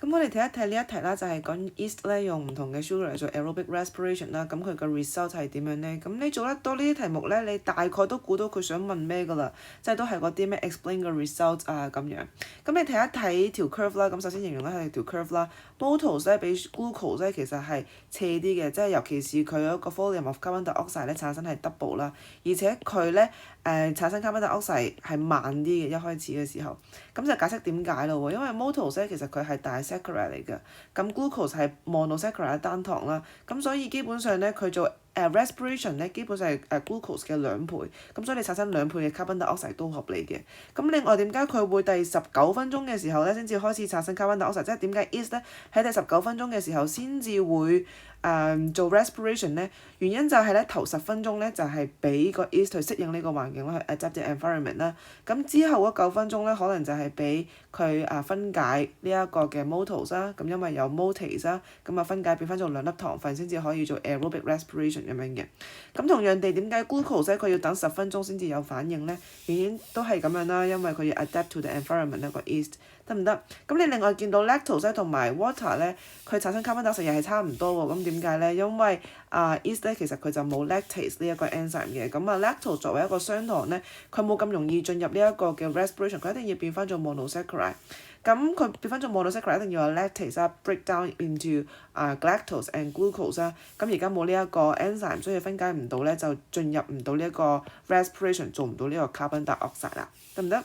咁我哋睇一睇呢一題啦，就係講 yeast 咧用唔同嘅 sugar 嚟做 aerobic respiration 啦，咁佢個 result 係點樣咧？咁你做得多呢啲題目咧，你大概都估到佢想問咩㗎啦，即係都係嗰啲咩 explain 個 result 啊咁樣。咁你睇一睇條 curve 啦，咁首先形容一下條 curve 啦。maltose 咧比 glucose 咧其實係斜啲嘅，即係尤其是佢嗰個 volume of carbon dioxide 咧產生係 double 啦，而且佢咧產生 carbon dioxide 係慢啲嘅一開始嘅時候，咁就解釋點解咯喎，因為 maltose 咧其實佢係disaccharide嚟嘅，咁 glucose 係 monosaccharide 單糖啦，咁所以基本上咧佢做respiration 咧基本上係glucose 嘅2倍，咁所以你產生2倍嘅 carbon dioxide 都合理嘅。咁另外點解佢會第19分鐘嘅時候咧先至開始產生 carbon dioxide，即係點解 yeast 咧喺第19分鐘嘅時候先至會做 respiration 咧？原因就係咧頭10分鐘咧就係俾個 yeast 去適應呢個環境啦，去 adapt the environment 啦。咁之後嗰9分鐘咧可能就係俾佢分解呢一個嘅 maltose 啦，咁因為有 maltase 啦，咁分解變翻做2粒糖分先至可以做 aerobic respiration 咁樣嘅。咁同樣地，點解 glucose 咧佢要等10分鐘先至有反應咧？原因都係咁樣啦，因為佢要 adapt to the environment 咧個 yeast 得唔得？咁你另外見到 lactose 同埋 water 咧，佢產生 carbon dioxide 又係差唔多喎。咁點解咧？因為yeast 咧其實佢就冇 lactase 呢一個 enzyme 嘅。咁lactose 作為一個雙糖咧，佢冇咁容易進入呢一個嘅 respiration， 佢一定要變翻做 monosaccharide。咁佢變翻做 monosaccharide 一定要有 lactase 啦 ，break down into galactose and glucose 啦。咁而家冇呢一個 enzyme，所以分解唔到咧，就進入唔到呢一個 respiration， 做唔到呢個 carbon dioxide 啦，得唔得？